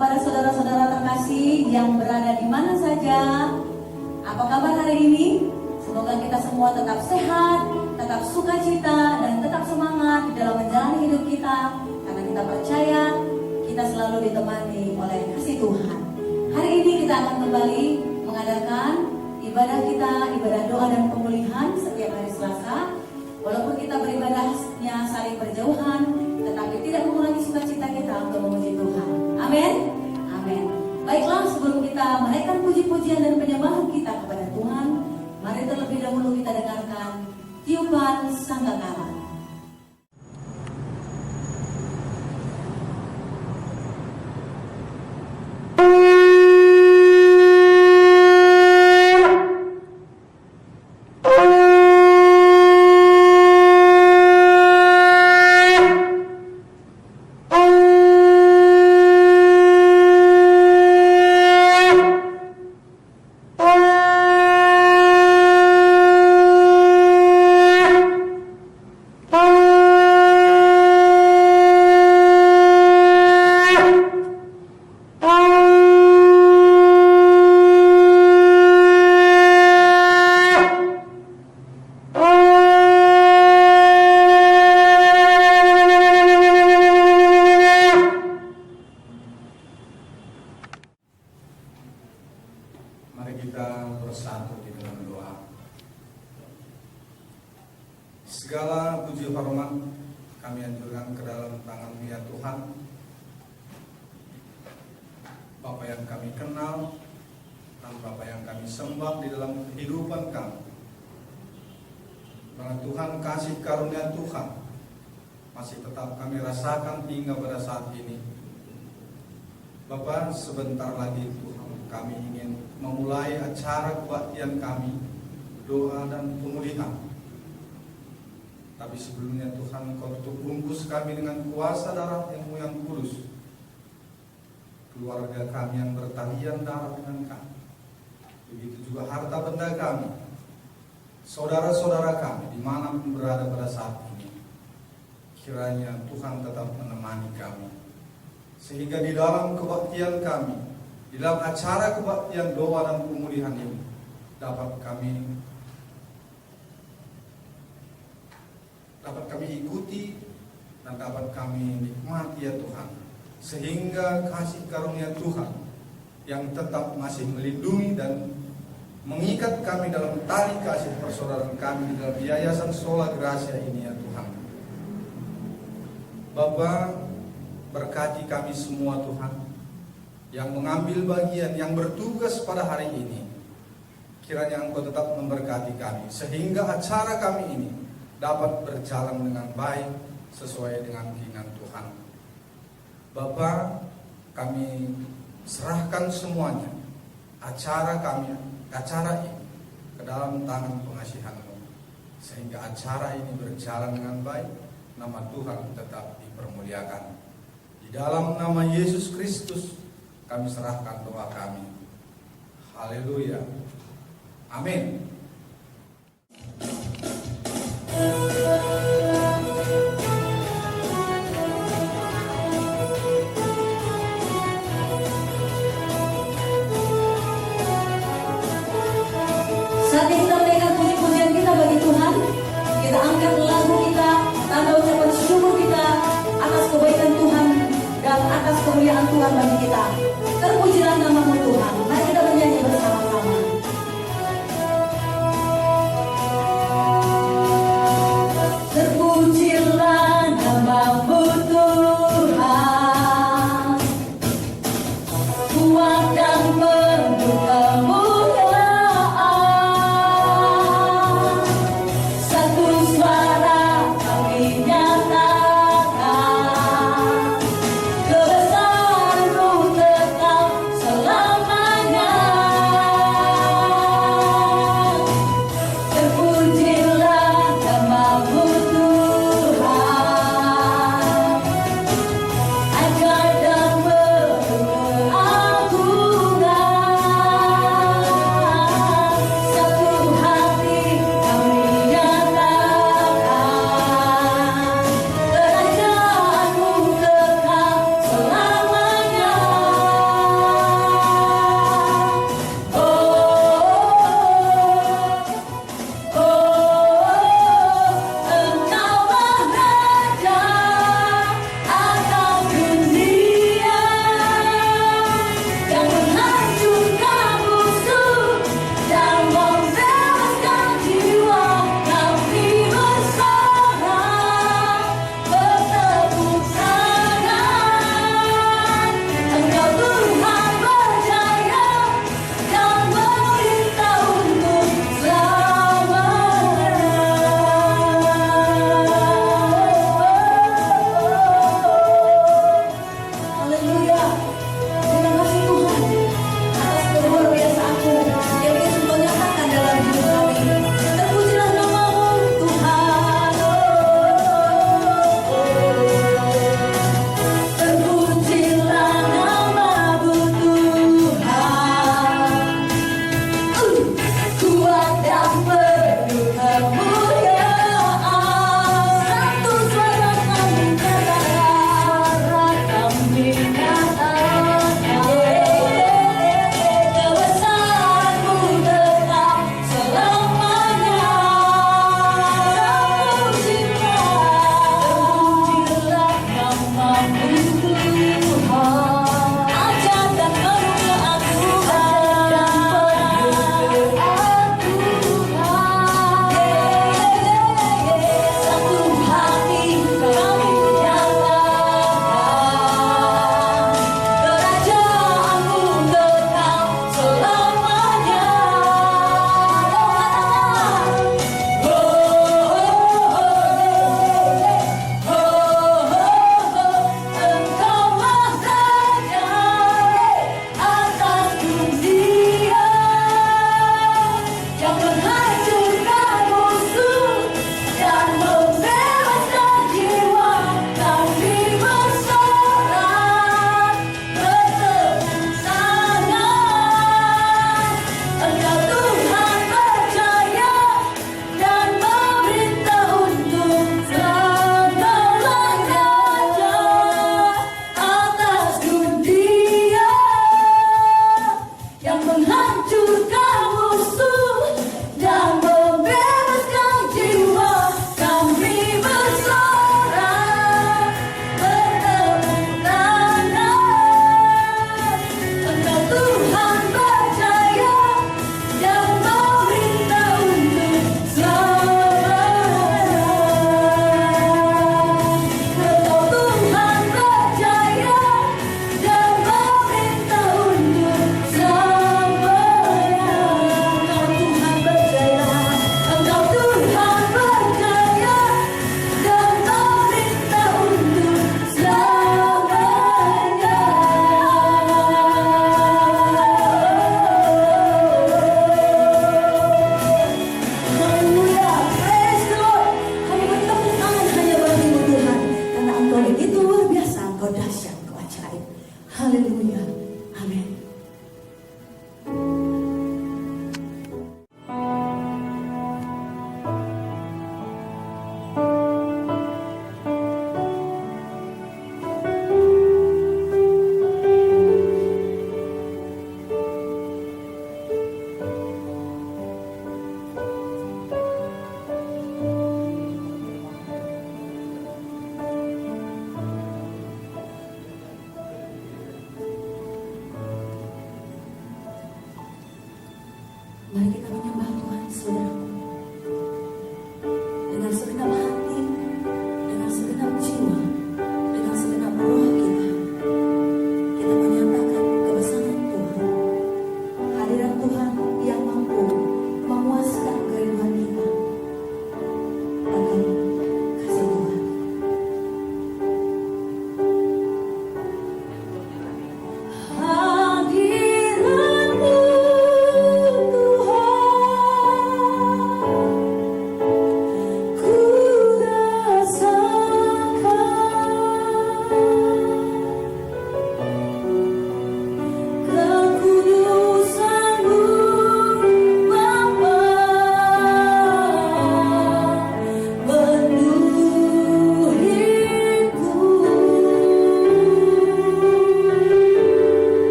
kepada saudara-saudara terkasih yang berada di mana saja. Apa kabar hari ini? Semoga kita semua tetap sehat, tetap sukacita, dan tetap semangat di dalam menjalani hidup kita. Karena kita percaya kita selalu ditemani oleh kasih Tuhan. Hari ini kita akan kembali mengadakan ibadah kita, ibadah doa dan pemulihan setiap hari Selasa. Walaupun kita beribadahnya saling berjauhan, tetapi tidak mengurangi sukacita kita untuk memuji Tuhan. Amin. Amin. Baiklah, sebelum kita menaikkan puji-pujian dan penyembahan kita kepada Tuhan, mari terlebih dahulu kita dengarkan tiupan sangkakala. Mari kita bersatu di dalam doa. Segala puji hormat kami anjurkan ke dalam tangan-Mu ya Tuhan. Bapa yang kami kenal dan Bapa yang kami sembah di dalam kehidupan kami. Karena Tuhan, kasih karunia Tuhan masih tetap kami rasakan hingga pada saat ini. Bapa, sebentar lagi Tuhan, kami ingin memulai acara kebaktian kami, doa dan pemulihan. Tapi sebelumnya Tuhan, Engkau tutup bungkus kami dengan kuasa darah-Mu yang kudus. Keluarga kami yang bertalian darah dengan kami. Begitu juga harta benda kami, saudara-saudara kami dimanapun berada pada saat ini. Kiranya Tuhan tetap menemani kami, sehingga di dalam kebaktian kami, di dalam acara kebaktian doa dan pemulihan ini, dapat kami ikuti dan dapat kami nikmati ya Tuhan, sehingga kasih karunia Tuhan yang tetap masih melindungi dan mengikat kami dalam tali kasih persaudaraan kami di dalam Yayasan Sola Gracia ini ya Tuhan. Bapa, berkati kami semua Tuhan, yang mengambil bagian, yang bertugas pada hari ini. Kiranya Engkau tetap memberkati kami, sehingga acara kami ini dapat berjalan dengan baik sesuai dengan keinginan Tuhan. Bapa, kami serahkan semuanya, acara ini ke dalam tangan pengasihan-Mu, sehingga acara ini berjalan dengan baik, nama Tuhan tetap dipermuliakan. Di dalam nama Yesus Kristus kami serahkan doa kami. Haleluya. Amin. Saat ini kita menaikkan puji-pujian kita bagi Tuhan. Kita angkat lagu kita, tanda ucapan syukur kita atas kebaikan Tuhan dan atas kemuliaan Tuhan bagi kita. Terpujilah nama-Mu Tuhan. Mari kita bernyanyi bersama-sama. Terpujilah nama-Mu Tuhan, kuat dan penuh kemuliaan. Satu suara Haleluya. Amin. Mari kita menyembah Tuhan, saudaraku, dengan segenap hati, dengan segenap jiwa, dengan segenap roh kita. Kita menyatakan kebesaran Tuhan, hadirat Tuhan yang mampu memuaskan kerinduan kita akan kasih Tuhan. Hadirat-Mu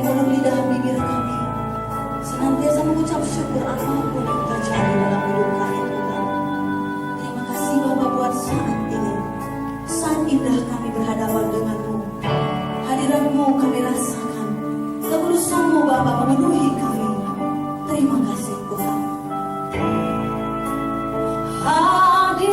mulut lidah bibir kami senantiasa mengucap syukur apapun yang terjadi dalam hidup kami Tuhan. Terima kasih Bapa buat saat ini, saat indah kami berhadapan dengan-Mu. Hadirat-Mu kami rasakan, ketulusan-Mu Bapa memenuhi kami. Terima kasih Tuhan. Hadirat-Mu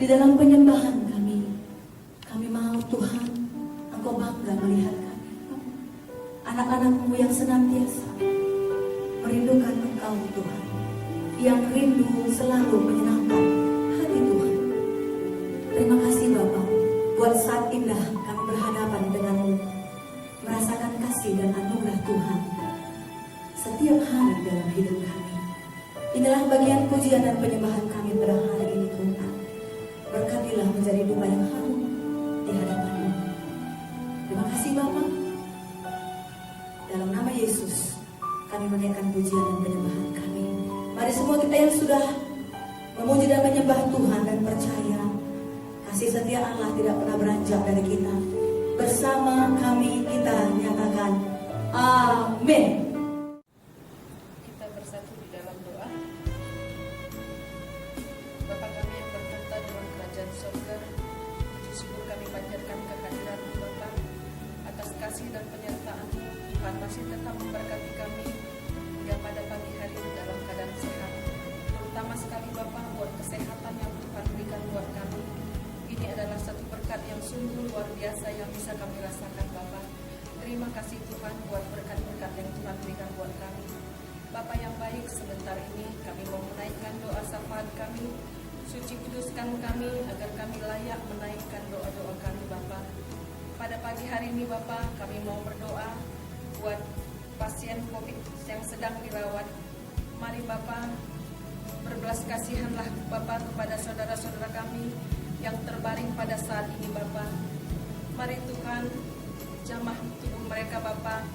di dalam penyembahan kami mau Tuhan, Engkau bangga melihat kami, anak-anak-Mu yang senantiasa merindukan Engkau Tuhan, yang rindu selalu menyenangkan hati Tuhan. Terima kasih Bapa buat saat indah kami berhadapan dengan-Mu, merasakan kasih dan anugerah Tuhan setiap hari dalam hidup kami. Inilah bagian pujian dan penyembahan kami pada hari ini Tuhan. Berkatilah menjadi domba yang harum di hadapan-Mu. Terima kasih Bapa. Dalam nama Yesus kami menaikkan pujian dan penyembahan kami. Mari semua kita yang sudah memuji dan menyembah Tuhan dan percaya kasih setia Allah tidak pernah beranjak dari kita. Bersama kami kita nyatakan amin. Kita bersatu di dalam doa. Bapa kami yang bertata dalam kerajaan surga, puji syukur kami panjatkan kehadiran-Mu Bapa, atas kasih dan penyertaan-Mu. Tuhan masih tetap memberkati kami hingga pada pagi hari ini dalam keadaan sehat. Terutama sekali Bapa buat kesehatan yang Tuhan berikan buat kami. Ini adalah satu berkat yang sungguh luar biasa yang bisa kami rasakan Bapa. Terima kasih Tuhan buat berkat-berkat yang Tuhan berikan buat kami. Bapa yang baik, sebentar ini kami mau menaikkan doa syafaat kami. Suci kuduskan kami agar kami layak menaikkan doa-doa kami Bapa. Pada pagi hari ini Bapa, kami mau berdoa buat pasien COVID yang sedang dirawat. Mari Bapa, berbelas kasihanlah Bapa kepada saudara-saudara kami yang terbaring pada saat ini Bapa. Mari Tuhan, jamah tubuh mereka Bapa,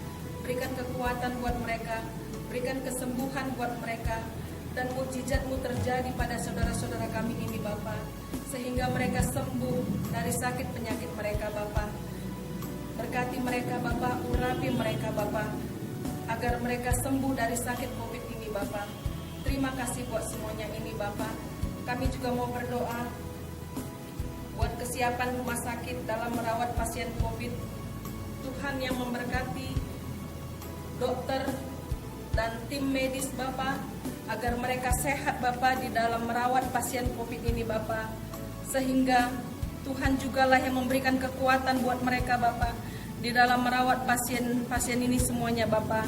berikan kekuatan buat mereka, berikan kesembuhan buat mereka, dan mukjizat-Mu terjadi pada saudara-saudara kami ini Bapa, sehingga mereka sembuh dari sakit penyakit mereka Bapa. Berkati mereka Bapa, urapi mereka Bapa, agar mereka sembuh dari sakit COVID ini Bapa. Terima kasih buat semuanya ini Bapa. Kami juga mau berdoa buat kesiapan rumah sakit dalam merawat pasien COVID. Tuhan yang memberkati dokter dan tim medis Bapa, agar mereka sehat Bapa di dalam merawat pasien COVID ini Bapa, sehingga Tuhan jugalah yang memberikan kekuatan buat mereka Bapa di dalam merawat pasien-pasien ini semuanya Bapa.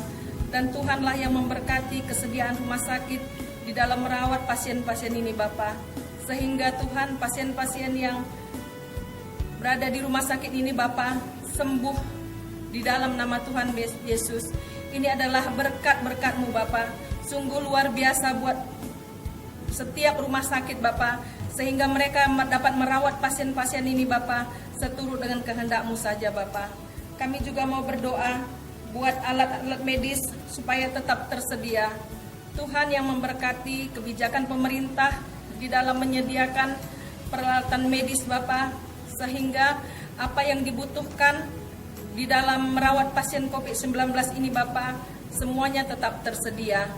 Dan Tuhanlah yang memberkati kesediaan rumah sakit di dalam merawat pasien-pasien ini Bapa, sehingga Tuhan pasien-pasien yang berada di rumah sakit ini Bapa sembuh di dalam nama Tuhan Yesus. Ini adalah berkat-berkat-Mu Bapa, sungguh luar biasa buat setiap rumah sakit Bapa, sehingga mereka dapat merawat pasien-pasien ini Bapa seturut dengan kehendak-Mu saja Bapa. Kami juga mau berdoa buat alat-alat medis supaya tetap tersedia. Tuhan yang memberkati kebijakan pemerintah di dalam menyediakan peralatan medis Bapa, sehingga apa yang dibutuhkan di dalam merawat pasien COVID-19 ini Bapa, semuanya tetap tersedia.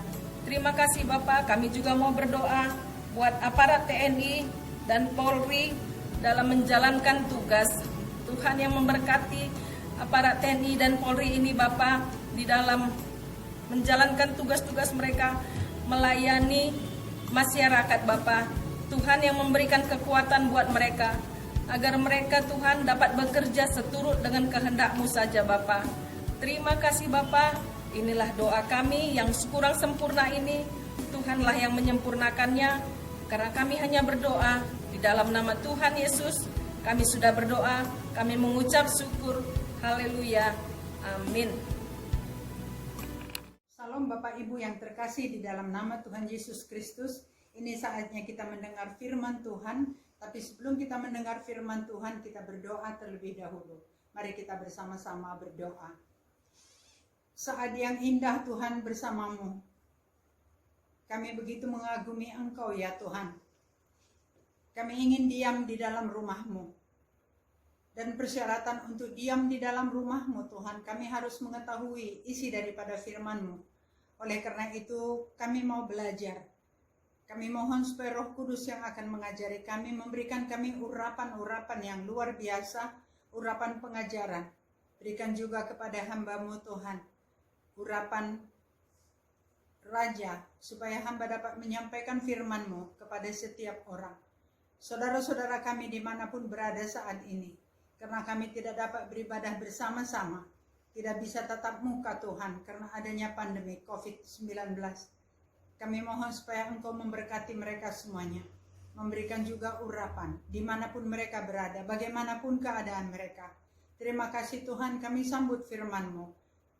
Terima kasih Bapa. Kami juga mau berdoa buat aparat TNI dan Polri dalam menjalankan tugas. Tuhan yang memberkati aparat TNI dan Polri ini Bapa di dalam menjalankan tugas-tugas mereka melayani masyarakat Bapa. Tuhan yang memberikan kekuatan buat mereka agar mereka Tuhan dapat bekerja seturut dengan kehendak-Mu saja Bapa. Terima kasih Bapa. Inilah doa kami yang kurang sempurna ini. Tuhanlah yang menyempurnakannya, karena kami hanya berdoa di dalam nama Tuhan Yesus. Kami sudah berdoa, kami mengucap syukur. Haleluya. Amin. Salam Bapak Ibu yang terkasih di dalam nama Tuhan Yesus Kristus. Ini saatnya kita mendengar firman Tuhan. Tapi sebelum kita mendengar firman Tuhan, kita berdoa terlebih dahulu. Mari kita bersama-sama berdoa. Saat yang indah Tuhan bersamamu, kami begitu mengagumi Engkau ya Tuhan. Kami ingin diam di dalam rumah-Mu. Dan persyaratan untuk diam di dalam rumah-Mu Tuhan, kami harus mengetahui isi daripada firman-Mu. Oleh karena itu kami mau belajar. Kami mohon supaya Roh Kudus yang akan mengajari kami, memberikan kami urapan-urapan yang luar biasa, urapan pengajaran. Berikan juga kepada hamba-Mu Tuhan, urapan Raja, supaya hamba dapat menyampaikan firman-Mu kepada setiap orang. Saudara-saudara kami dimanapun berada saat ini, karena kami tidak dapat beribadah bersama-sama, tidak bisa tatap muka Tuhan, karena adanya pandemi COVID-19. Kami mohon supaya Engkau memberkati mereka semuanya. Memberikan juga urapan dimanapun mereka berada, bagaimanapun keadaan mereka. Terima kasih Tuhan, kami sambut firman-Mu.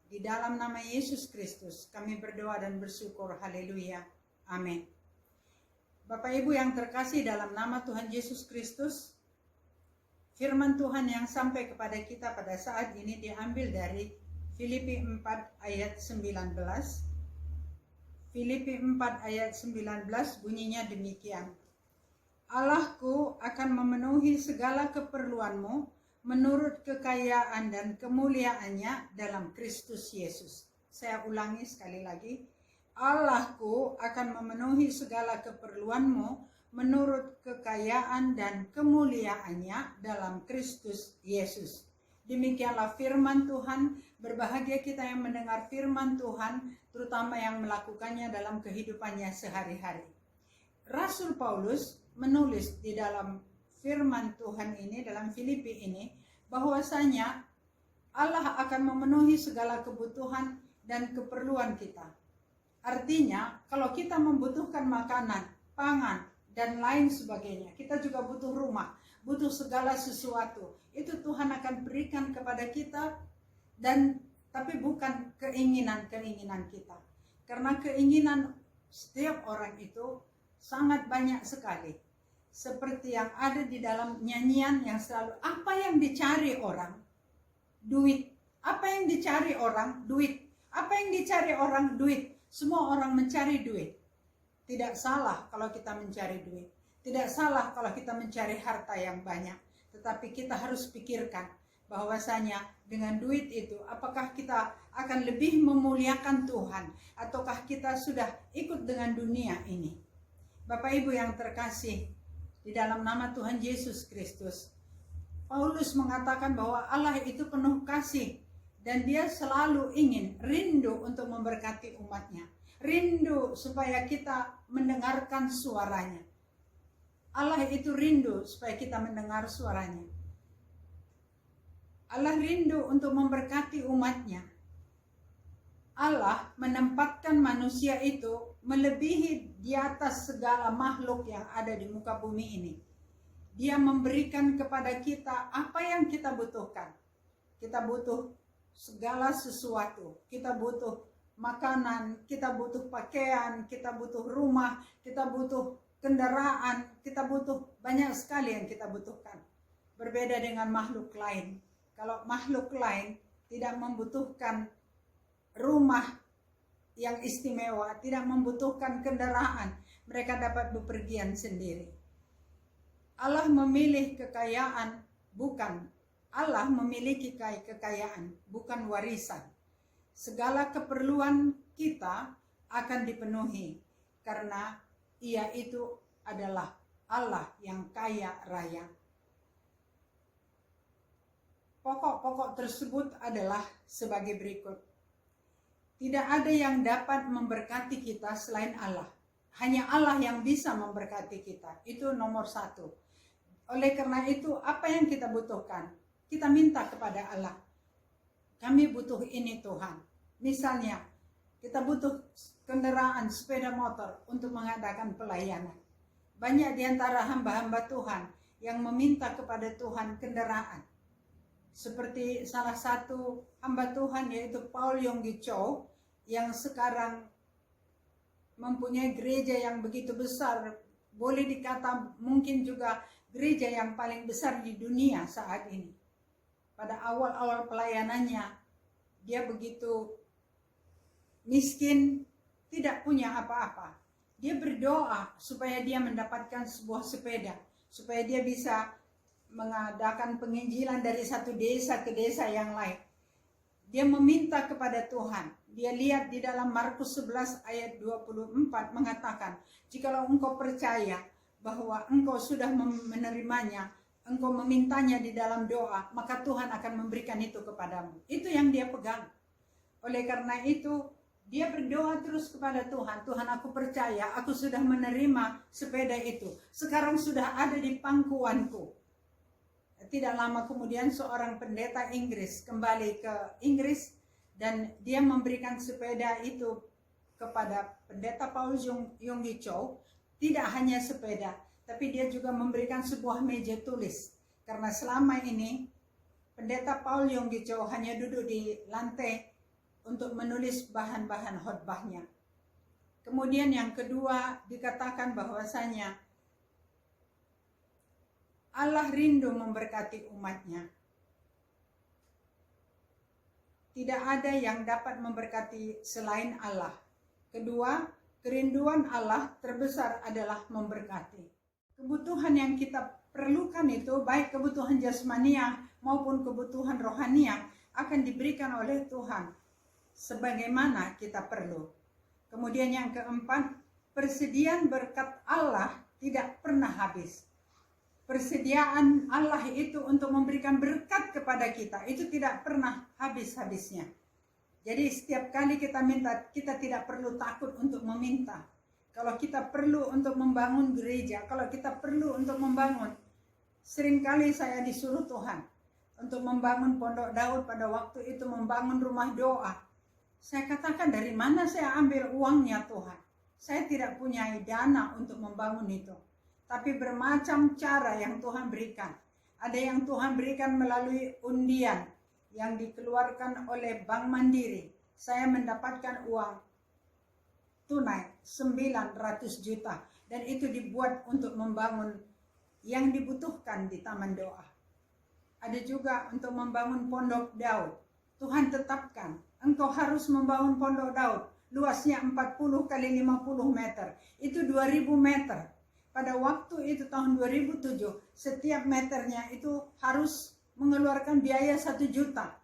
Di dalam nama Yesus Kristus kami berdoa dan bersyukur. Haleluya. Amin. Bapak Ibu yang terkasih dalam nama Tuhan Yesus Kristus, firman Tuhan yang sampai kepada kita pada saat ini diambil dari Filipi 4 ayat 19. Filipi 4 ayat 19 bunyinya demikian. Allahku akan memenuhi segala keperluanmu menurut kekayaan dan kemuliaannya dalam Kristus Yesus. Saya ulangi sekali lagi. Allahku akan memenuhi segala keperluanmu menurut kekayaan dan kemuliaannya dalam Kristus Yesus. Demikianlah firman Tuhan. Berbahagia kita yang mendengar firman Tuhan, terutama yang melakukannya dalam kehidupannya sehari-hari. Rasul Paulus menulis di dalam firman Tuhan ini, dalam Filipi ini, bahwasanya Allah akan memenuhi segala kebutuhan dan keperluan kita. Artinya, kalau kita membutuhkan makanan, pangan, dan lain sebagainya, kita juga butuh rumah, butuh segala sesuatu. Itu Tuhan akan berikan kepada kita, tapi bukan keinginan-keinginan kita. Karena keinginan setiap orang itu sangat banyak sekali. Seperti yang ada di dalam nyanyian yang selalu, apa yang dicari orang? Duit. Apa yang dicari orang? Duit. Apa yang dicari orang? Duit. Semua orang mencari duit. Tidak salah kalau kita mencari duit. Tidak salah kalau kita mencari harta yang banyak. Tetapi kita harus pikirkan bahwasanya dengan duit itu apakah kita akan lebih memuliakan Tuhan ataukah kita sudah ikut dengan dunia ini. Bapak Ibu yang terkasih di dalam nama Tuhan Yesus Kristus, Paulus mengatakan bahwa Allah itu penuh kasih dan dia selalu ingin, rindu untuk memberkati umatnya, rindu supaya kita mendengarkan suaranya. Allah itu rindu supaya kita mendengar suaranya. Allah rindu untuk memberkati umatnya. Allah menempatkan manusia itu melebihi di atas segala makhluk yang ada di muka bumi ini. Dia memberikan kepada kita apa yang kita butuhkan. Kita butuh segala sesuatu. Kita butuh makanan, kita butuh pakaian, kita butuh rumah, kita butuh kendaraan, kita butuh banyak sekali yang kita butuhkan. Berbeda dengan makhluk lain. Kalau makhluk lain tidak membutuhkan rumah yang istimewa, tidak membutuhkan kendaraan. Mereka dapat bepergian sendiri. Allah memilih kekayaan, bukan. Allah memiliki kekayaan, bukan warisan. Segala keperluan kita akan dipenuhi karena Ia itu adalah Allah yang kaya raya. Pokok-pokok tersebut adalah sebagai berikut. Tidak ada yang dapat memberkati kita selain Allah. Hanya Allah yang bisa memberkati kita. Itu nomor satu. Oleh karena itu, apa yang kita butuhkan? Kita minta kepada Allah. Kami butuh ini Tuhan. Misalnya, kita butuh kendaraan sepeda motor untuk mengadakan pelayanan. Banyak di antara hamba-hamba Tuhan yang meminta kepada Tuhan kendaraan. Seperti salah satu hamba Tuhan yaitu Paul Yonggi Cho yang sekarang mempunyai gereja yang begitu besar. Boleh dikata mungkin juga gereja yang paling besar di dunia saat ini. Pada awal-awal pelayanannya, dia begitu miskin, tidak punya apa-apa. Dia berdoa supaya dia mendapatkan sebuah sepeda, supaya dia bisa mengadakan penginjilan dari satu desa ke desa yang lain. Dia meminta kepada Tuhan. Dia lihat di dalam Markus 11 ayat 24 mengatakan, jikalau engkau percaya bahwa engkau sudah menerimanya, engkau memintanya di dalam doa, maka Tuhan akan memberikan itu kepadamu. Itu yang dia pegang. Oleh karena itu, dia berdoa terus kepada Tuhan. Tuhan, aku percaya, aku sudah menerima sepeda itu. Sekarang sudah ada di pangkuanku. Tidak lama kemudian seorang pendeta Inggris kembali ke Inggris dan dia memberikan sepeda itu kepada pendeta Paul Yonggi Cho. Tidak hanya sepeda, tapi dia juga memberikan sebuah meja tulis. Karena selama ini pendeta Paul Yonggi Cho hanya duduk di lantai untuk menulis bahan-bahan khotbahnya. Kemudian yang kedua dikatakan bahwasanya Allah rindu memberkati umatnya. Tidak ada yang dapat memberkati selain Allah. Kedua, kerinduan Allah terbesar adalah memberkati. Kebutuhan yang kita perlukan itu, baik kebutuhan jasmania maupun kebutuhan rohania, akan diberikan oleh Tuhan sebagaimana kita perlu. Kemudian yang keempat, persediaan berkat Allah tidak pernah habis. Persediaan Allah itu untuk memberikan berkat kepada kita, itu tidak pernah habis-habisnya. Jadi setiap kali kita minta, kita tidak perlu takut untuk meminta. Kalau kita perlu untuk membangun gereja, kalau kita perlu untuk membangun, seringkali saya disuruh Tuhan untuk membangun Pondok Daud pada waktu itu, membangun rumah doa. Saya katakan, dari mana saya ambil uangnya Tuhan? Saya tidak punya dana untuk membangun itu. Tapi bermacam cara yang Tuhan berikan. Ada yang Tuhan berikan melalui undian yang dikeluarkan oleh Bank Mandiri. Saya mendapatkan uang tunai 900 juta. Dan itu dibuat untuk membangun yang dibutuhkan di Taman Doa. Ada juga untuk membangun Pondok Daud. Tuhan tetapkan, engkau harus membangun Pondok Daud. Luasnya 40 kali 50 meter. Itu 2000 meter. Pada waktu itu tahun 2007, setiap meternya itu harus mengeluarkan biaya 1 juta.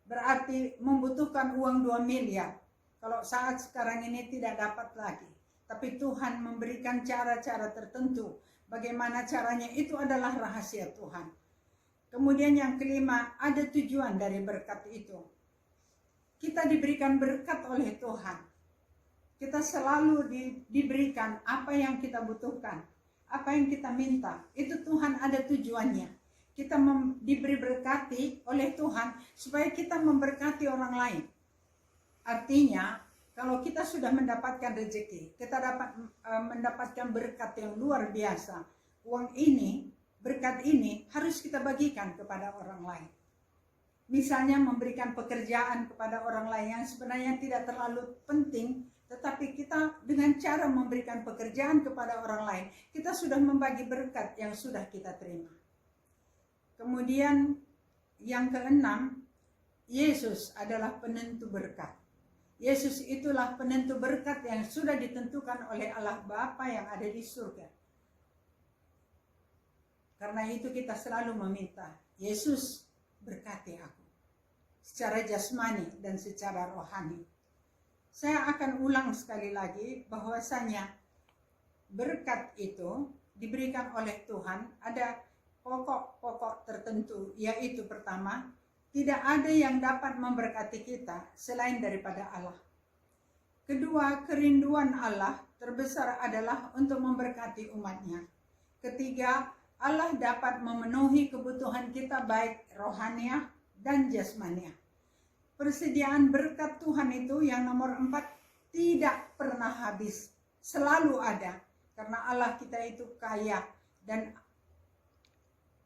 Berarti membutuhkan uang 2 miliar. Kalau saat sekarang ini tidak dapat lagi. Tapi Tuhan memberikan cara-cara tertentu. Bagaimana caranya itu adalah rahasia Tuhan. Kemudian yang kelima, ada tujuan dari berkat itu. Kita diberikan berkat oleh Tuhan. Kita selalu diberikan apa yang kita butuhkan. Apa yang kita minta, itu Tuhan ada tujuannya. Kita diberi berkati oleh Tuhan supaya kita memberkati orang lain. Artinya, kalau kita sudah mendapatkan rezeki, kita dapat mendapatkan berkat yang luar biasa. Uang ini, berkat ini harus kita bagikan kepada orang lain. Misalnya memberikan pekerjaan kepada orang lain yang sebenarnya tidak terlalu penting, tetapi kita dengan cara memberikan pekerjaan kepada orang lain, kita sudah membagi berkat yang sudah kita terima. Kemudian yang keenam, Yesus adalah penentu berkat. Yesus itulah penentu berkat yang sudah ditentukan oleh Allah Bapa yang ada di surga. Karena itu kita selalu meminta, Yesus berkati aku secara jasmani dan secara rohani. Saya akan ulang sekali lagi bahwasanya berkat itu diberikan oleh Tuhan ada pokok-pokok tertentu, yaitu pertama, tidak ada yang dapat memberkati kita selain daripada Allah. Kedua, kerinduan Allah terbesar adalah untuk memberkati umatnya. Ketiga, Allah dapat memenuhi kebutuhan kita baik rohaniah dan jasmaniah. Persediaan berkat Tuhan itu yang nomor 4 tidak pernah habis, selalu ada. Karena Allah kita itu kaya dan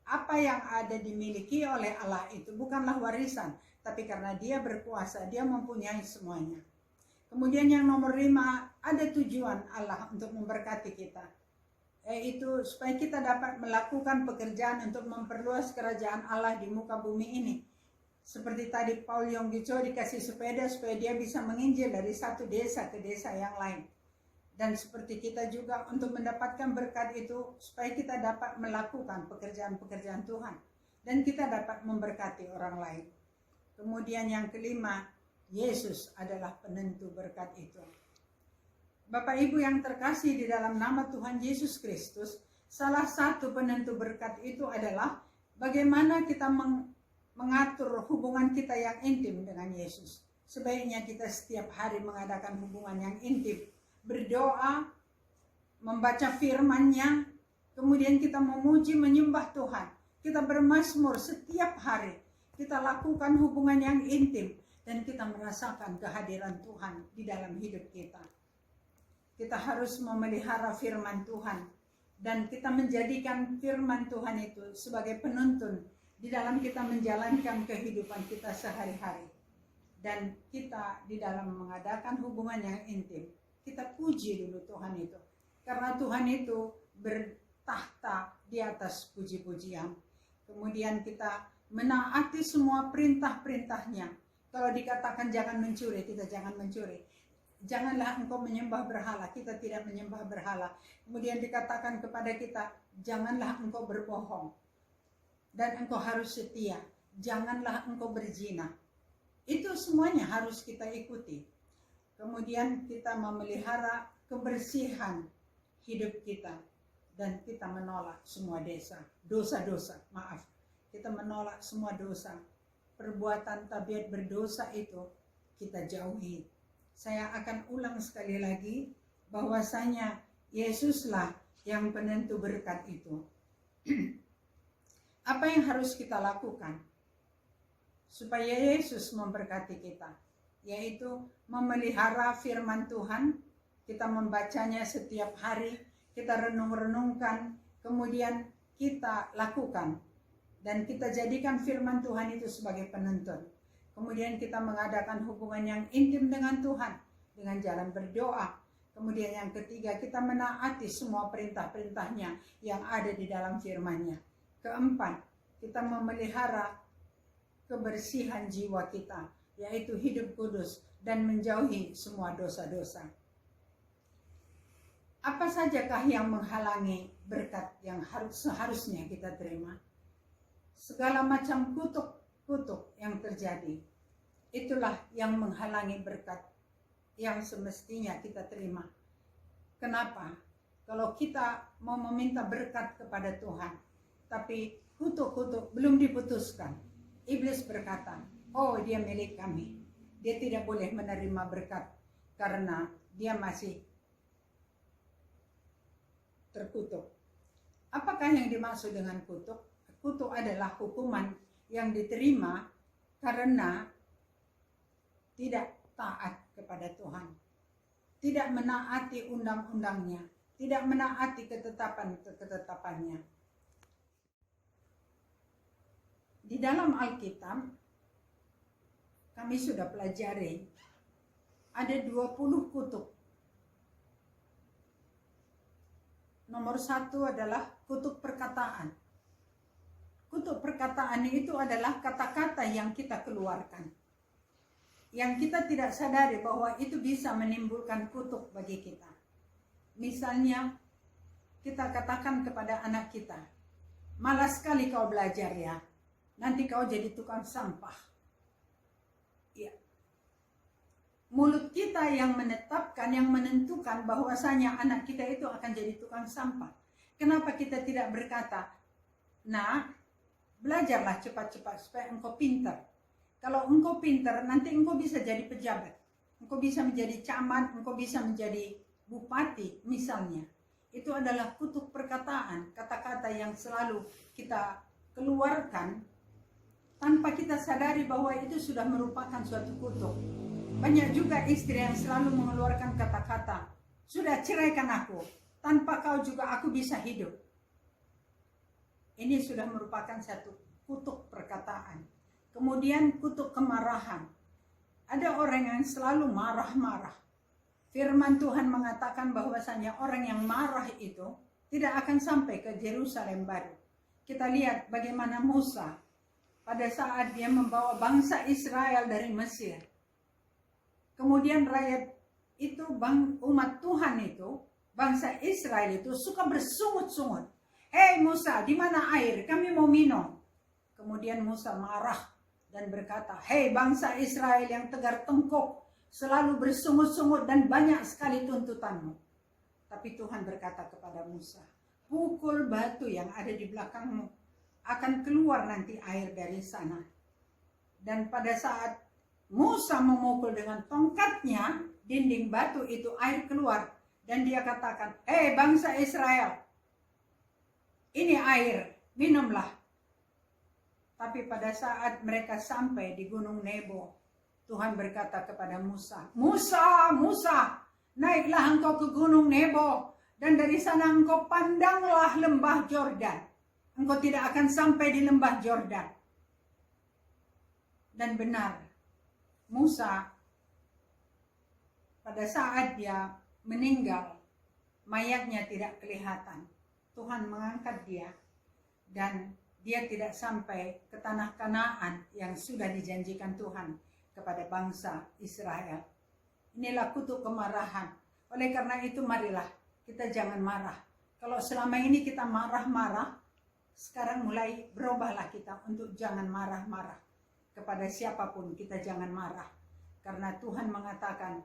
apa yang ada dimiliki oleh Allah itu bukanlah warisan, tapi karena Dia berkuasa, Dia mempunyai semuanya. Kemudian yang nomor 5, ada tujuan Allah untuk memberkati kita, yaitu supaya kita dapat melakukan pekerjaan untuk memperluas kerajaan Allah di muka bumi ini. Seperti tadi Paul Yonggi Cho dikasih sepeda supaya dia bisa menginjil dari satu desa ke desa yang lain. Dan seperti kita juga untuk mendapatkan berkat itu supaya kita dapat melakukan pekerjaan-pekerjaan Tuhan. Dan kita dapat memberkati orang lain. Kemudian yang kelima, Yesus adalah penentu berkat itu. Bapak Ibu yang terkasih di dalam nama Tuhan Yesus Kristus, salah satu penentu berkat itu adalah bagaimana kita mengatur hubungan kita yang intim dengan Yesus. Sebaiknya kita setiap hari mengadakan hubungan yang intim. Berdoa, membaca firman-Nya, kemudian kita memuji, menyembah Tuhan. Kita bermazmur setiap hari. Kita lakukan hubungan yang intim dan kita merasakan kehadiran Tuhan di dalam hidup kita. Kita harus memelihara firman Tuhan dan kita menjadikan firman Tuhan itu sebagai penuntun di dalam kita menjalankan kehidupan kita sehari-hari. Dan kita di dalam mengadakan hubungan yang intim, kita puji dulu Tuhan itu. Karena Tuhan itu bertahta di atas puji-pujian. Kemudian kita menaati semua perintah-perintahnya. Kalau dikatakan jangan mencuri, kita jangan mencuri. Janganlah engkau menyembah berhala, kita tidak menyembah berhala. Kemudian dikatakan kepada kita, janganlah engkau berbohong. Dan engkau harus setia. Janganlah engkau berzina. Itu semuanya harus kita ikuti. Kemudian kita memelihara kebersihan hidup kita. Dan kita menolak semua dosa-dosa. Kita menolak semua dosa. Perbuatan tabiat berdosa itu kita jauhi. Saya akan ulang sekali lagi bahwasanya Yesuslah yang penentu berkat itu. Apa yang harus kita lakukan supaya Yesus memberkati kita? Yaitu memelihara firman Tuhan, kita membacanya setiap hari, kita renung-renungkan, kemudian kita lakukan. Dan kita jadikan firman Tuhan itu sebagai penuntun. Kemudian kita mengadakan hubungan yang intim dengan Tuhan, dengan jalan berdoa. Kemudian yang ketiga, kita menaati semua perintah-perintahnya yang ada di dalam firman-Nya. Keempat, kita memelihara kebersihan jiwa kita, yaitu hidup kudus dan menjauhi semua dosa-dosa. Apa sajakah yang menghalangi berkat yang seharusnya kita terima? Segala macam kutuk yang terjadi, itulah yang menghalangi berkat yang semestinya kita terima. Kenapa? Kalau kita mau meminta berkat kepada Tuhan, tapi kutuk-kutuk belum diputuskan, iblis berkata, oh dia milik kami, dia tidak boleh menerima berkat karena dia masih terkutuk. Apakah yang dimaksud dengan kutuk? Kutuk adalah hukuman yang diterima karena tidak taat kepada Tuhan, tidak menaati undang-undangnya, tidak menaati ketetapan-ketetapannya. Di dalam Alkitab, kami sudah pelajari, ada 20 kutuk. Nomor 1 adalah kutuk perkataan. Kutuk perkataan itu adalah kata-kata yang kita keluarkan, yang kita tidak sadari bahwa itu bisa menimbulkan kutuk bagi kita. Misalnya, kita katakan kepada anak kita, malas sekali kau belajar ya, nanti kau jadi tukang sampah. Ya. Mulut kita yang menetapkan, yang menentukan bahwasanya anak kita itu akan jadi tukang sampah. Kenapa kita tidak berkata, nah, belajarlah cepat-cepat supaya engkau pintar. Kalau engkau pintar, nanti engkau bisa jadi pejabat. Engkau bisa menjadi camat, engkau bisa menjadi bupati misalnya. Itu adalah kutuk perkataan, kata-kata yang selalu kita keluarkan tanpa kita sadari bahwa itu sudah merupakan suatu kutuk. Banyak juga istri yang selalu mengeluarkan kata-kata, sudah ceraikan aku, tanpa kau juga aku bisa hidup. Ini sudah merupakan satu kutuk perkataan. Kemudian kutuk kemarahan. Ada orang yang selalu marah-marah. Firman Tuhan mengatakan bahwasanya orang yang marah itu tidak akan sampai ke Yerusalem baru. Kita lihat bagaimana Musa pada saat dia membawa bangsa Israel dari Mesir. Kemudian rakyat itu, umat Tuhan itu, bangsa Israel itu suka bersungut-sungut. Hei Musa, di mana air? Kami mau minum. Kemudian Musa marah dan berkata, hei bangsa Israel yang tegar tengkuk, selalu bersungut-sungut dan banyak sekali tuntutanmu. Tapi Tuhan berkata kepada Musa, pukul batu yang ada di belakangmu, akan keluar nanti air dari sana. Dan pada saat Musa memukul dengan tongkatnya, dinding batu itu air keluar. Dan dia katakan, hei bangsa Israel, ini air, minumlah. Tapi pada saat mereka sampai di Gunung Nebo, Tuhan berkata kepada Musa, Musa, Musa, naiklah engkau ke Gunung Nebo, dan dari sana engkau pandanglah lembah Yordan. Engkau tidak akan sampai di lembah Yordan. Dan benar, Musa pada saat dia meninggal, mayatnya tidak kelihatan. Tuhan mengangkat dia dan dia tidak sampai ke tanah Kanaan yang sudah dijanjikan Tuhan kepada bangsa Israel. Inilah kutuk kemarahan. Oleh karena itu marilah kita jangan marah. Kalau selama ini kita marah-marah, sekarang mulai berubahlah kita untuk jangan marah-marah. Kepada siapapun kita jangan marah. Karena Tuhan mengatakan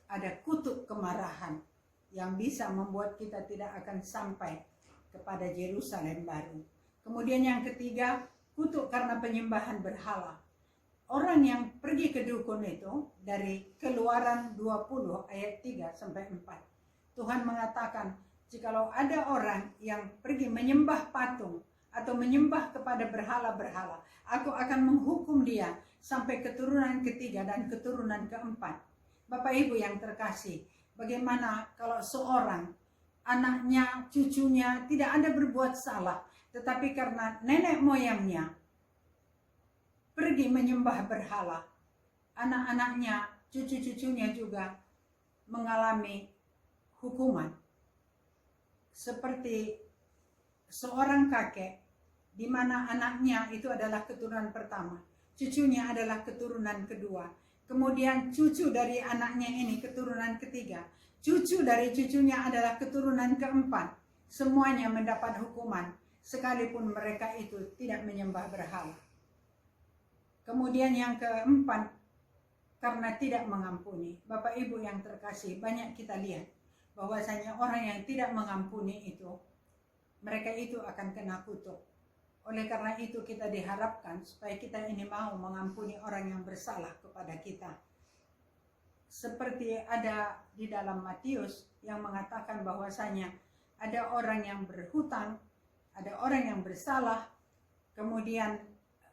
ada kutuk kemarahan yang bisa membuat kita tidak akan sampai kepada Yerusalem baru. Kemudian yang ketiga, kutuk karena penyembahan berhala. Orang yang pergi ke dukun itu dari Keluaran 20 ayat 3 sampai 4. Tuhan mengatakan, jikalau ada orang yang pergi menyembah patung atau menyembah kepada berhala-berhala, aku akan menghukum dia sampai keturunan ketiga dan keturunan keempat. Bapak Ibu yang terkasih, bagaimana kalau seorang anaknya, cucunya tidak ada berbuat salah, tetapi karena nenek moyangnya pergi menyembah berhala, anak-anaknya, cucu-cucunya juga mengalami hukuman. Seperti seorang kakek, di mana anaknya itu adalah keturunan pertama, cucunya adalah keturunan kedua, kemudian cucu dari anaknya ini keturunan ketiga, cucu dari cucunya adalah keturunan keempat, semuanya mendapat hukuman, sekalipun mereka itu tidak menyembah berhala. Kemudian yang keempat, karena tidak mengampuni. Bapak Ibu yang terkasih, banyak kita lihat bahwasanya orang yang tidak mengampuni itu, mereka itu akan kena kutuk. Oleh karena itu kita diharapkan supaya kita ini mau mengampuni orang yang bersalah kepada kita. Seperti ada di dalam Matius yang mengatakan bahwasanya ada orang yang berhutang, ada orang yang bersalah, kemudian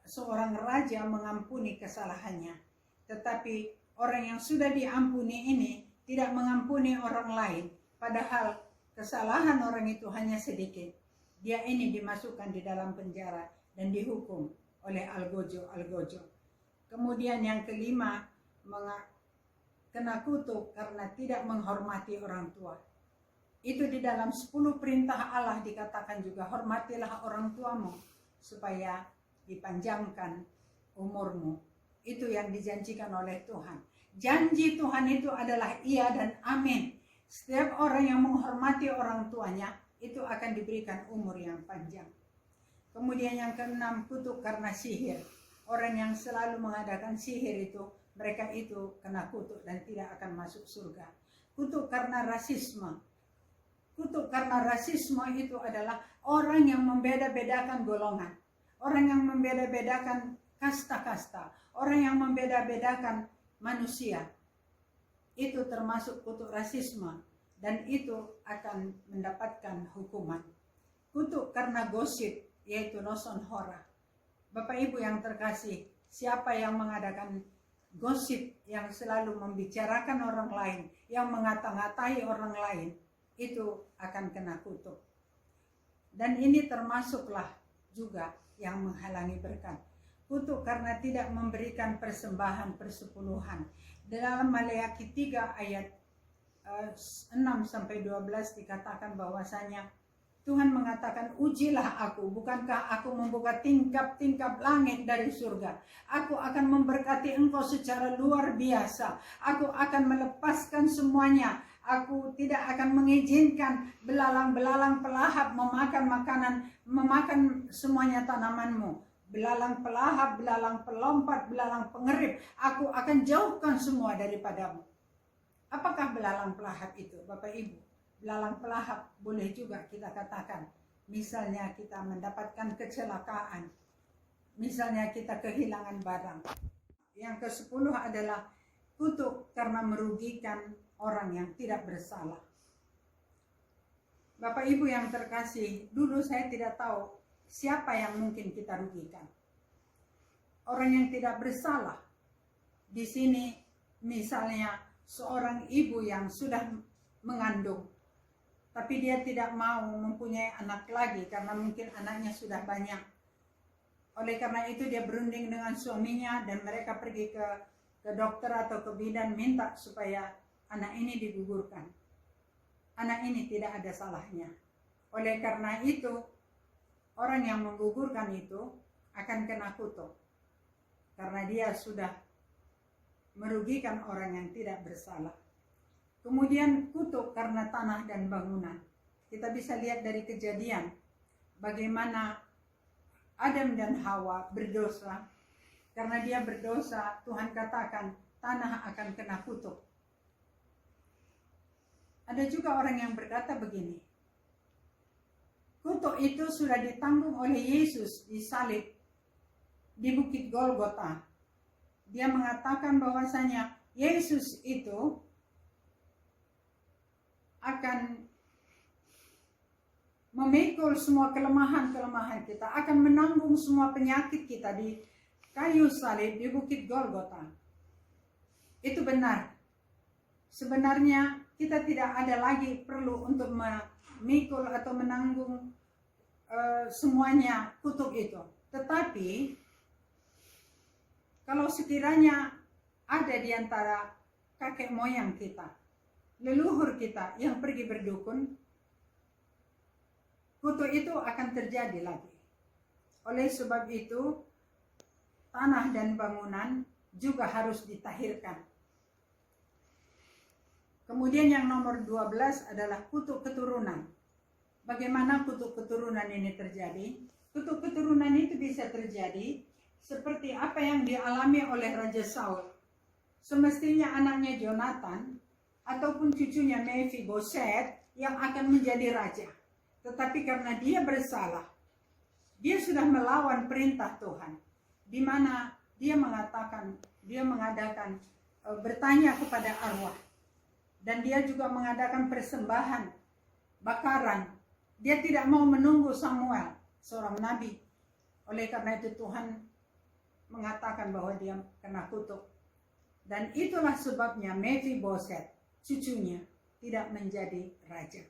seorang raja mengampuni kesalahannya. Tetapi orang yang sudah diampuni ini tidak mengampuni orang lain, padahal kesalahan orang itu hanya sedikit. Dia ini dimasukkan di dalam penjara dan dihukum oleh algojo. Kemudian yang kelima, kena kutuk karena tidak menghormati orang tua. Itu di dalam 10 perintah Allah dikatakan juga, hormatilah orang tuamu supaya dipanjangkan umurmu. Itu yang dijanjikan oleh Tuhan. Janji Tuhan itu adalah iya dan amin. Setiap orang yang menghormati orang tuanya itu akan diberikan umur yang panjang. Kemudian yang keenam, kutuk karena sihir. Orang yang selalu mengadakan sihir itu, mereka itu kena kutuk dan tidak akan masuk surga. Kutuk karena rasisme. Kutuk karena rasisme itu adalah orang yang membeda-bedakan golongan. Orang yang membeda-bedakan kasta-kasta. Orang yang membeda-bedakan manusia. Itu termasuk kutuk rasisme. Dan itu akan mendapatkan hukuman. Kutuk karena gosip, yaitu noson hora. Bapak Ibu yang terkasih, siapa yang mengadakan gosip yang selalu membicarakan orang lain, yang mengata-ngatai orang lain, itu akan kena kutuk. Dan ini termasuklah juga yang menghalangi berkat. Kutuk karena tidak memberikan persembahan persepuluhan. Dalam Maleakhi 3 ayat 6-12 dikatakan bahwasanya Tuhan mengatakan, ujilah aku, bukankah aku membuka tingkap-tingkap langit dari surga. Aku akan memberkati engkau secara luar biasa. Aku akan melepaskan semuanya. Aku tidak akan mengizinkan belalang-belalang pelahap memakan makanan, memakan semuanya tanamanmu. Belalang pelahap, belalang pelompat, belalang pengerip, aku akan jauhkan semua daripadamu. Apakah belalang pelahap itu, Bapak Ibu? Belalang pelahap boleh juga kita katakan, misalnya kita mendapatkan kecelakaan, misalnya kita kehilangan barang. Yang ke-10 adalah kutuk karena merugikan orang yang tidak bersalah. Bapak Ibu yang terkasih, dulu saya tidak tahu siapa yang mungkin kita rugikan. Orang yang tidak bersalah. Di sini misalnya seorang ibu yang sudah mengandung, tapi dia tidak mau mempunyai anak lagi karena mungkin anaknya sudah banyak. Oleh karena itu dia berunding dengan suaminya dan mereka pergi ke dokter atau ke bidan minta supaya anak ini digugurkan. Anak ini tidak ada salahnya. Oleh karena itu orang yang menggugurkan itu akan kena kutuk karena dia sudah merugikan orang yang tidak bersalah. Kemudian kutuk karena tanah dan bangunan. Kita bisa lihat dari Kejadian bagaimana Adam dan Hawa berdosa. Karena dia berdosa, Tuhan katakan tanah akan kena kutuk. Ada juga orang yang berkata begini, kutuk itu sudah ditanggung oleh Yesus di salib di Bukit Golgota. Dia mengatakan bahwasanya Yesus itu akan memikul semua kelemahan-kelemahan kita, akan menanggung semua penyakit kita di kayu salib di Bukit Golgota. Itu benar. Sebenarnya kita tidak ada lagi perlu untuk memikul atau menanggung semuanya kutuk itu. Tetapi kalau sekiranya ada di antara kakek moyang kita, leluhur kita yang pergi berdukun, kutuk itu akan terjadi lagi. Oleh sebab itu, tanah dan bangunan juga harus ditahirkan. Kemudian yang nomor 12 adalah kutuk keturunan. Bagaimana kutuk keturunan ini terjadi? Kutuk keturunan itu bisa terjadi seperti apa yang dialami oleh Raja Saul. Semestinya anaknya Jonathan ataupun cucunya Mephiboset yang akan menjadi raja. Tetapi karena dia bersalah, dia sudah melawan perintah Tuhan. Di mana dia mengadakan bertanya kepada arwah. Dan dia juga mengadakan persembahan, bakaran. Dia tidak mau menunggu Samuel, seorang nabi. Oleh karena itu Tuhan mengatakan bahwa dia kena kutuk. Dan itulah sebabnya Mephiboset, cucunya, tidak menjadi raja.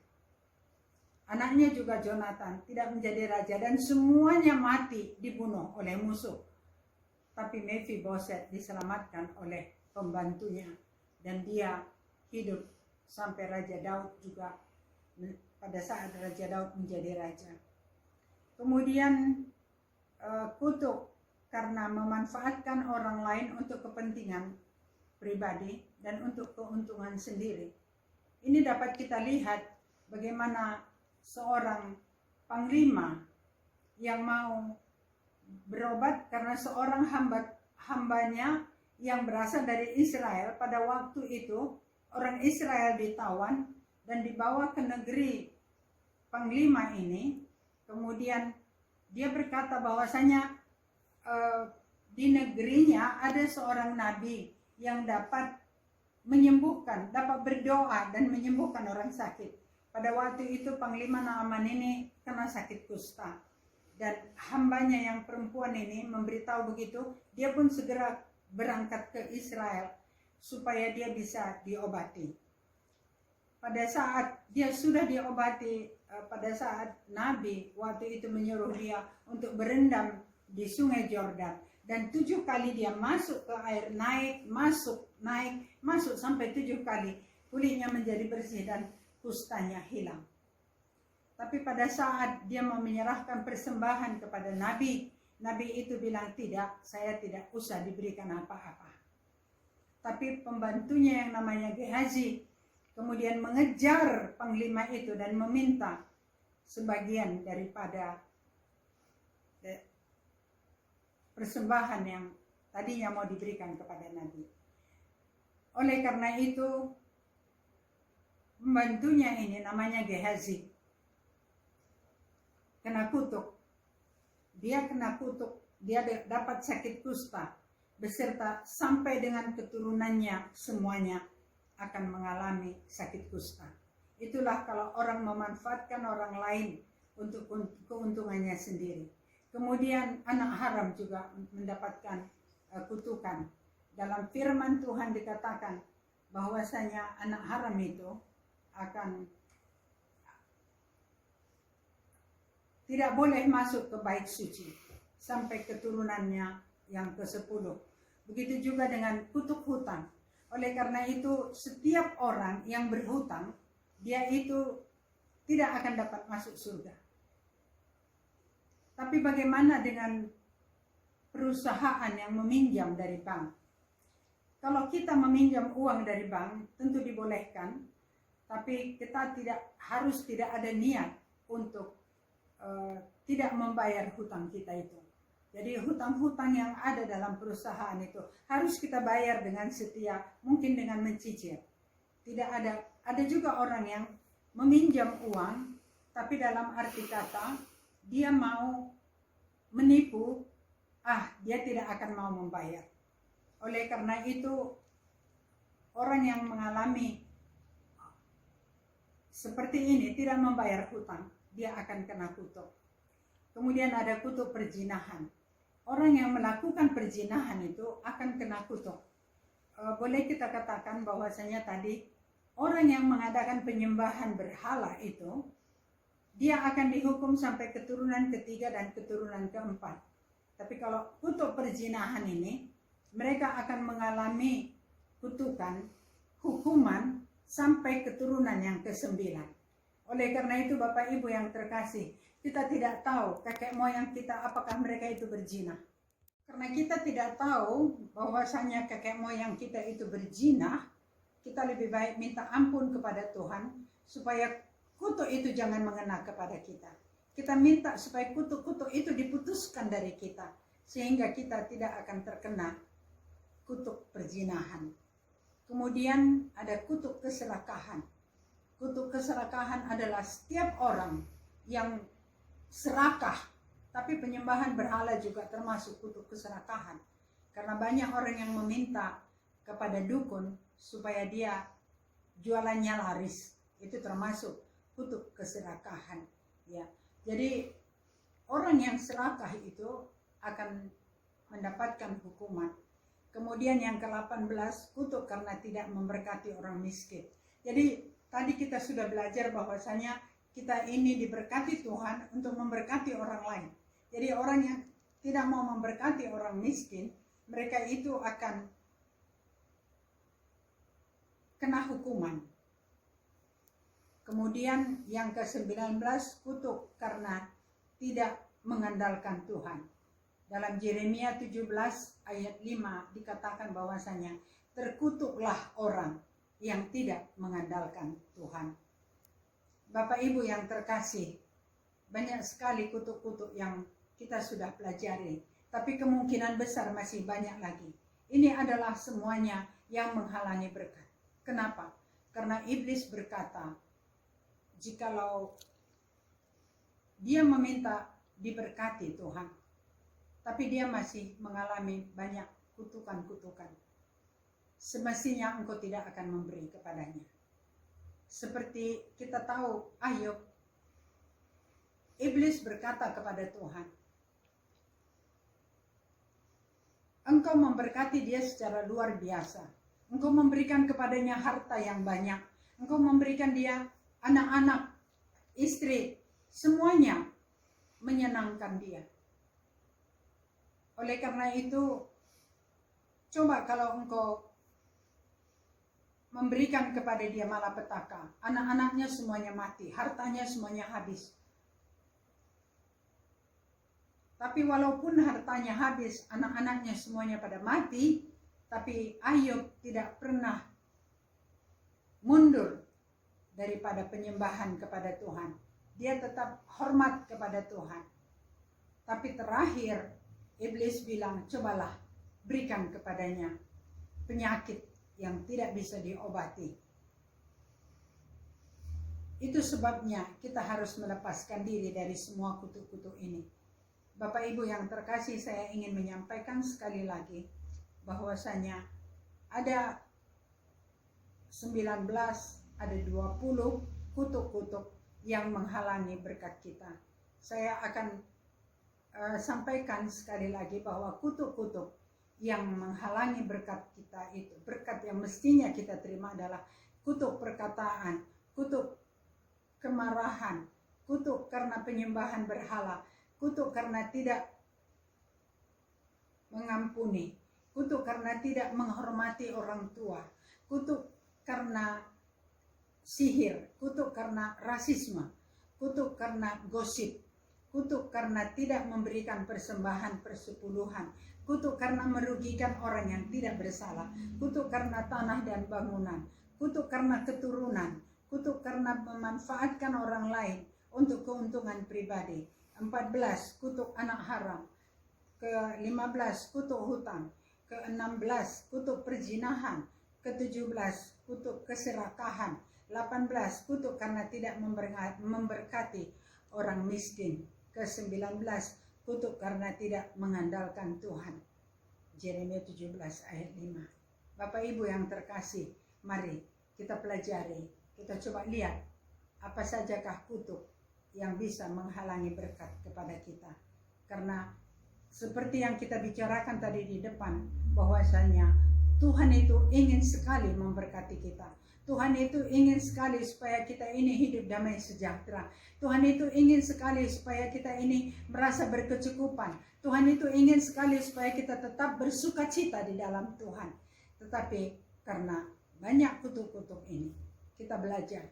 Anaknya juga Jonathan tidak menjadi raja dan semuanya mati dibunuh oleh musuh. Tapi Mephiboset diselamatkan oleh pembantunya dan dia hidup sampai Raja Daud juga pada saat Raja Daud menjadi raja. Kemudian kutuk karena memanfaatkan orang lain untuk kepentingan pribadi dan untuk keuntungan sendiri. Ini dapat kita lihat bagaimana seorang panglima yang mau berobat karena seorang hambanya yang berasal dari Israel. Pada waktu itu orang Israel ditawan dan dibawa ke negeri panglima ini. Kemudian dia berkata bahwasanya di negerinya ada seorang nabi yang dapat menyembuhkan, dapat berdoa dan menyembuhkan orang sakit. Pada waktu itu Panglima Naaman ini kena sakit kusta. Dan hambanya yang perempuan ini memberitahu begitu, dia pun segera berangkat ke Israel supaya dia bisa diobati. Pada saat dia sudah diobati, pada saat Nabi waktu itu menyuruh dia untuk berendam di sungai Yordan, dan 7 kali dia masuk ke air, naik, masuk sampai 7 kali, kulitnya menjadi bersih dan kustanya hilang. Tapi pada saat dia mau menyerahkan persembahan kepada Nabi, Nabi itu bilang, tidak, saya tidak usah diberikan apa-apa. Tapi pembantunya yang namanya Gehazi kemudian mengejar panglima itu dan meminta sebagian daripada persembahan yang tadinya mau diberikan kepada Nabi. Oleh karena itu, pembantunya ini namanya Gehazi kena kutuk. Dia kena kutuk, dia dapat sakit kusta beserta sampai dengan keturunannya semuanya akan mengalami sakit kusta. Itulah kalau orang memanfaatkan orang lain untuk keuntungannya sendiri. Kemudian anak haram juga mendapatkan kutukan. Dalam firman Tuhan dikatakan bahwasanya anak haram itu akan tidak boleh masuk ke bait suci sampai keturunannya yang ke-10. Begitu juga dengan kutuk hutang. Oleh karena itu setiap orang yang berhutang, dia itu tidak akan dapat masuk surga. Tapi bagaimana dengan perusahaan yang meminjam dari bank? Kalau kita meminjam uang dari bank, tentu dibolehkan, tapi kita tidak ada niat untuk tidak membayar hutang kita itu. Jadi hutang-hutang yang ada dalam perusahaan itu harus kita bayar dengan setia, mungkin dengan mencicil. Ada juga orang yang meminjam uang, tapi dalam arti kata dia mau menipu, dia tidak akan mau membayar. Oleh karena itu orang yang mengalami seperti ini tidak membayar hutang, dia akan kena kutuk. Kemudian ada kutuk perzinahan. Orang yang melakukan perzinahan itu akan kena kutuk. Boleh kita katakan bahwasanya tadi orang yang mengadakan penyembahan berhala itu, dia akan dihukum sampai keturunan ketiga dan keturunan keempat. Tapi kalau kutuk perzinahan ini, mereka akan mengalami kutukan, hukuman sampai keturunan yang ke-9. Oleh karena itu Bapak Ibu yang terkasih, kita tidak tahu kakek moyang kita apakah mereka itu berzina. Karena kita tidak tahu bahwasanya kakek moyang kita itu berzina, kita lebih baik minta ampun kepada Tuhan supaya kutuk itu jangan mengena kepada kita. Kita minta supaya kutuk-kutuk itu diputuskan dari kita, sehingga kita tidak akan terkena kutuk perzinahan. Kemudian ada kutuk keserakahan. Kutuk keserakahan adalah setiap orang yang serakah, tapi penyembahan berhala juga termasuk kutuk keserakahan. Karena banyak orang yang meminta kepada dukun supaya dia jualannya laris, itu termasuk kutuk keserakahan. Ya, jadi orang yang serakah itu akan mendapatkan hukuman. Kemudian yang ke-18, kutuk karena tidak memberkati orang miskin. Jadi tadi kita sudah belajar bahwasanya kita ini diberkati Tuhan untuk memberkati orang lain. Jadi orang yang tidak mau memberkati orang miskin, mereka itu akan kena hukuman. Kemudian yang ke-19, kutuk karena tidak mengandalkan Tuhan. Dalam Yeremia 17 ayat 5 dikatakan bahwasanya terkutuklah orang yang tidak mengandalkan Tuhan. Bapak Ibu yang terkasih, banyak sekali kutuk-kutuk yang kita sudah pelajari, tapi kemungkinan besar masih banyak lagi. Ini adalah semuanya yang menghalangi berkat. Kenapa? Karena iblis berkata, jikalau dia meminta diberkati Tuhan, tapi dia masih mengalami banyak kutukan-kutukan, semestinya engkau tidak akan memberi kepadanya. Seperti kita tahu Ayub, iblis berkata kepada Tuhan, engkau memberkati dia secara luar biasa, engkau memberikan kepadanya harta yang banyak, engkau memberikan dia anak-anak, istri, semuanya menyenangkan dia. Oleh karena itu, coba kalau engkau memberikan kepada dia malapetaka, anak-anaknya semuanya mati, hartanya semuanya habis. Tapi walaupun hartanya habis, anak-anaknya semuanya pada mati, tapi Ayub tidak pernah mundur daripada penyembahan kepada Tuhan. Dia tetap hormat kepada Tuhan. Tapi terakhir, iblis bilang, cobalah berikan kepadanya penyakit yang tidak bisa diobati. Itu sebabnya kita harus melepaskan diri dari semua kutuk-kutuk ini. Bapak Ibu yang terkasih, saya ingin menyampaikan sekali lagi bahwasanya ada 19, ada 20 kutuk-kutuk yang menghalangi berkat kita. Saya akan sampaikan sekali lagi bahwa kutuk-kutuk yang menghalangi berkat kita itu, berkat yang mestinya kita terima adalah kutuk perkataan, kutuk kemarahan, kutuk karena penyembahan berhala, kutuk karena tidak mengampuni, kutuk karena tidak menghormati orang tua, kutuk karena sihir, kutuk karena rasisme, kutuk karena gosip, kutuk karena tidak memberikan persembahan persepuluhan, kutuk karena merugikan orang yang tidak bersalah, kutuk karena tanah dan bangunan, kutuk karena keturunan, kutuk karena memanfaatkan orang lain untuk keuntungan pribadi. 14, kutuk anak haram. Ke-15, kutuk hutang. Ke-16, kutuk perzinahan. Ke-17, kutuk keserakahan. 18, kutuk karena tidak memberkati orang miskin. Ke-19, kutuk karena tidak mengandalkan Tuhan. Yeremia 17 ayat 5. Bapak Ibu yang terkasih, mari kita pelajari, kita coba lihat apa sajakah kutuk yang bisa menghalangi berkat kepada kita. Karena seperti yang kita bicarakan tadi di depan, bahwasanya Tuhan itu ingin sekali memberkati kita. Tuhan itu ingin sekali supaya kita ini hidup damai sejahtera. Tuhan itu ingin sekali supaya kita ini merasa berkecukupan. Tuhan itu ingin sekali supaya kita tetap bersuka cita di dalam Tuhan. Tetapi karena banyak kutuk-kutuk ini, kita belajar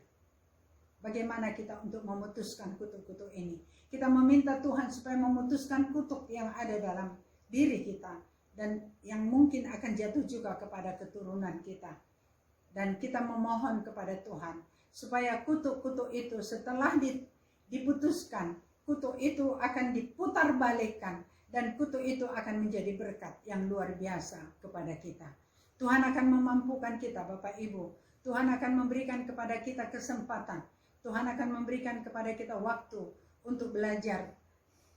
bagaimana kita untuk memutuskan kutuk-kutuk ini. Kita meminta Tuhan supaya memutuskan kutuk yang ada dalam diri kita dan yang mungkin akan jatuh juga kepada keturunan kita. Dan kita memohon kepada Tuhan supaya kutuk-kutuk itu setelah diputuskan, kutuk itu akan diputarbalikkan dan kutuk itu akan menjadi berkat yang luar biasa kepada kita. Tuhan akan memampukan kita, Bapak Ibu. Tuhan akan memberikan kepada kita kesempatan. Tuhan akan memberikan kepada kita waktu untuk belajar,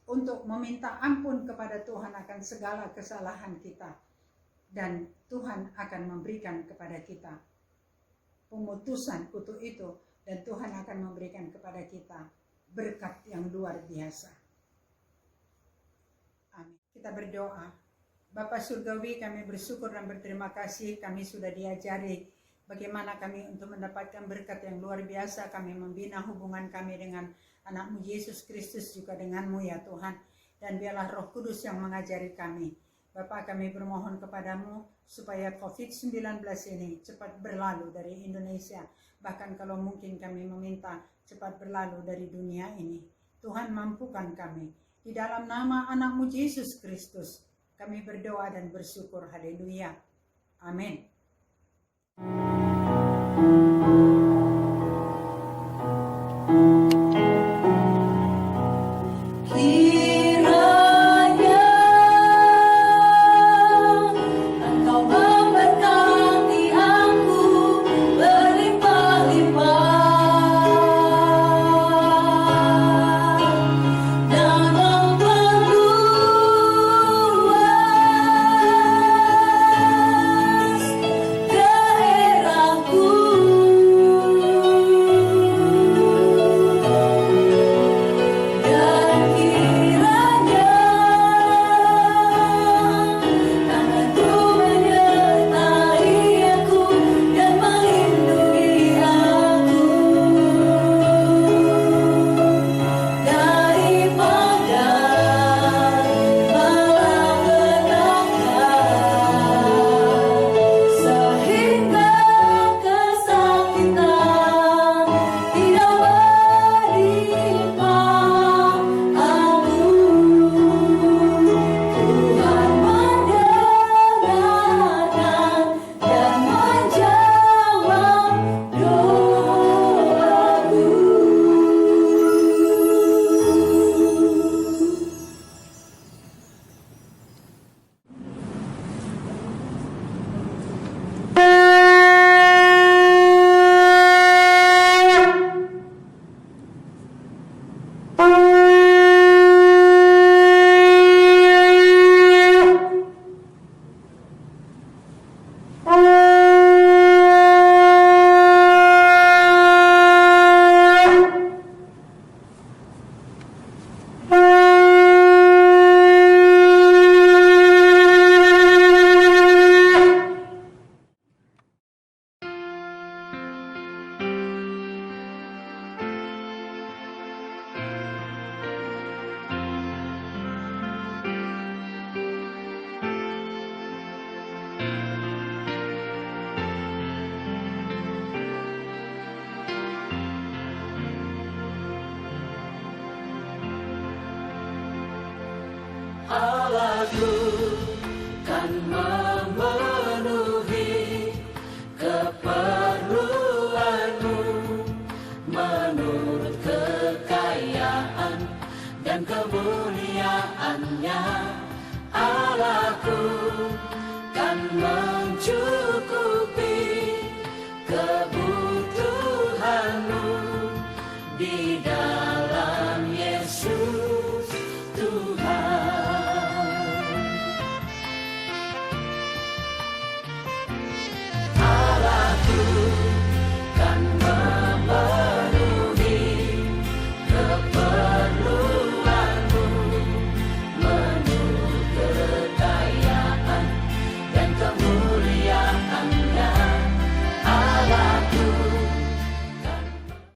untuk meminta ampun kepada Tuhan akan segala kesalahan kita. Dan Tuhan akan memberikan kepada kita pemutusan kutuk itu, dan Tuhan akan memberikan kepada kita berkat yang luar biasa. Amin. Kita berdoa. Bapa Surgawi, kami bersyukur dan berterima kasih kami sudah diajari bagaimana kami untuk mendapatkan berkat yang luar biasa. Kami membina hubungan kami dengan anak-Mu Yesus Kristus, juga dengan-Mu ya Tuhan. Dan biarlah Roh Kudus yang mengajari kami. Bapak, kami bermohon kepadamu supaya COVID-19 ini cepat berlalu dari Indonesia. Bahkan kalau mungkin kami meminta cepat berlalu dari dunia ini. Tuhan, mampukan kami. Di dalam nama anak-Mu Yesus Kristus, kami berdoa dan bersyukur. Haleluya. Amin. Kiranya Engkau memberkati aku berlimpah-limpah dan memperluas daerahku. Dan kiranya tangan-Mu menyertai aku dan melindungi aku daripada malapetaka, sehingga kesakitan tidak menimpa aku. Tuhan mendengarkan dan menjawab doaku. Allahku kan memenuhi keperluanmu menurut kekayaan dan kemuliaannya. Allahku kan